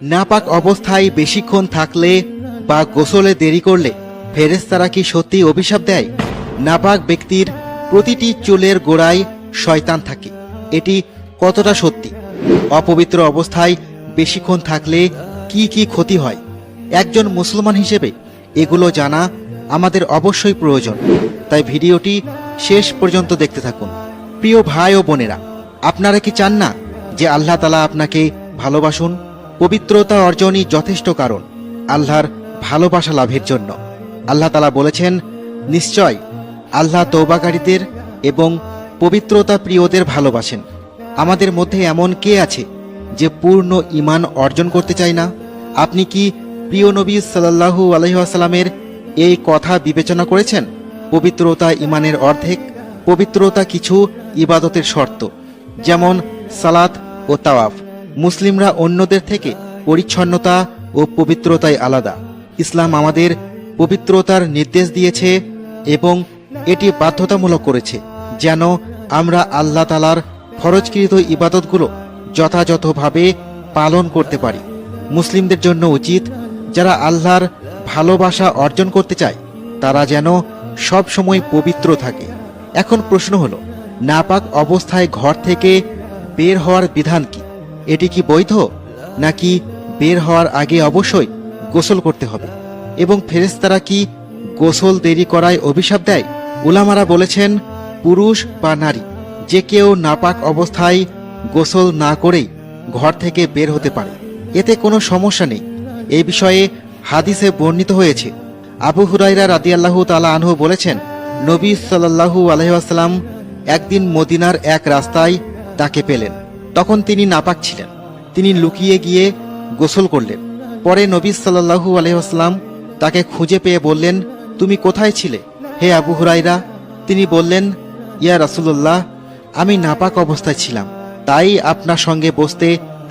নাপাক অবস্থায় বেশিক্ষণ থাকলে বা গোসলে দেরি করলে ফেরেশতারা কি সত্যি অভিশাপ দেয়? নাপাক ব্যক্তির প্রতিটি চুলের গোড়ায় শয়তান থাকে, এটি কতটা সত্যি? অপবিত্র অবস্থায় বেশিক্ষণ থাকলে কি কি ক্ষতি হয়? একজন মুসলমান হিসেবে এগুলো জানা আমাদের অবশ্যই প্রয়োজন, তাই ভিডিওটি শেষ পর্যন্ত দেখতে থাকুন। প্রিয় ভাই ও বোনেরা, আপনারা কি চান না যে আল্লাহ তাআলা আপনাকে ভালোবাসুন? পবিত্রতা অর্জনই যথেষ্ট কারণ আল্লাহর ভালোবাসা লাভের জন্য। আল্লাহ তাআলা বলেছেন, নিশ্চয় আল্লাহ তওবাকারীদের এবং পবিত্রতা প্রিয়দের ভালোবাসেন। আমাদের মধ্যে এমন কে আছে যে পূর্ণ ঈমান অর্জন করতে চায় না? আপনি কি প্রিয় নবী সাল্লাল্লাহু আলাইহি ওয়াসাল্লামের এই কথা বিবেচনা করেছেন? পবিত্রতা ঈমানের অর্ধেক। পবিত্রতা কিছু ইবাদতের শর্ত, যেমন সালাত ও তাওয়াফ। মুসলিমরা অন্যদের থেকে পরিচ্ছন্নতা ও পবিত্রতায় আলাদা। ইসলাম আমাদের পবিত্রতার নির্দেশ দিয়েছে এবং এটি বাধ্যতামূলক করেছে যেন আমরা আল্লাহ তাআলার ফরজকৃত ইবাদতগুলো যথাযথভাবে পালন করতে পারি। মুসলিমদের জন্য উচিত, যারা আল্লাহর ভালোবাসা অর্জন করতে চায় তারা যেন সব সময় পবিত্র থাকে। এখন প্রশ্ন হলো, নাপাক অবস্থায় ঘর থেকে বের হওয়ার বিধান কি? এটি কি বৈধ, নাকি বের হওয়ার আগে অবশ্যই গোসল করতে হবে? এবং ফেরেশতারা কি গোসল দেরি করায় অভিশাপ দেয়? উলামারা বলেছেন, পুরুষ বা নারী যে কেউ নাপাক অবস্থায় গোসল না করেই ঘর থেকে বের হতে পারে, এতে কোনো সমস্যা নেই। এই বিষয়ে হাদিসে বর্ণিত হয়েছে। আবু হুরায়রা রাদিয়াল্লাহু তাআলা আনহু বলেছেন, নবী সাল্লাল্লাহু আলাইহি ওয়াসাল্লাম একদিন মদিনার এক রাস্তায় তাকে পেলেন। তখন তিনি নাপাক ছিলেন। তিনি লুকিয়ে গিয়ে গোসল করলেন। পরে নবী সাল্লাল্লাহু আলাইহি ওয়াসাল্লাম তাকে খুঁজে পেয়ে বললেন, তুমি কোথায় ছিলে হে আবু হুরায়রা? তিনি বললেন, ইয়া রাসূলুল্লাহ, আমি নাপাক অবস্থায় ছিলাম, তাই আপনার সঙ্গে বসতে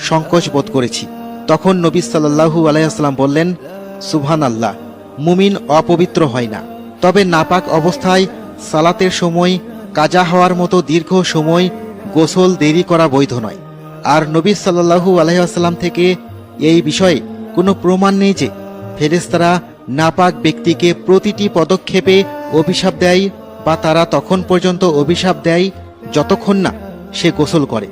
সংকোচ বোধ করেছি। তখন নবী সাল্লাল্লাহু আলাইহি ওয়াসাল্লাম বললেন, সুবহানাল্লাহ, মুমিন অপবিত্র হয় না, তবে নাপাক অবস্থায় সালাতের সময় কাজা হওয়ার মতো দীর্ঘ সময় গোসল দেরি করা বৈধ নয়। আর নবী সাল্লাল্লাহু আলাইহি ওয়াসাল্লাম থেকে এই বিষয়ে কোনো প্রমাণ নেই যে ফেরেশতারা নাপাক ব্যক্তিকে প্রতিটি পদক্ষেপে অভিশাপ দেয়, বা তারা তখন পর্যন্ত অভিশাপ দেয় যতক্ষণ না সে গোসল করে।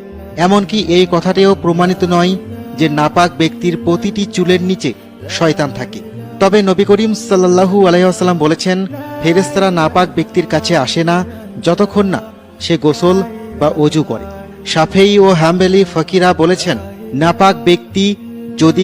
এমনকি এই কথাটিও প্রমাণিত নয় যে নাপাক ব্যক্তির প্রতিটি চুলের নিচে শয়তান থাকে। তবে নবী করিম সাল্লাল্লাহু আলাইহি ওয়াসাল্লাম বলেছেন, ফেরেশতারা নাপাক ব্যক্তির কাছে আসে না যতক্ষণ না সে গোসল বা ওযু করে। শাফেঈ ও হাম্বলী ফকিরা বলেছেন, নাপাক ব্যক্তি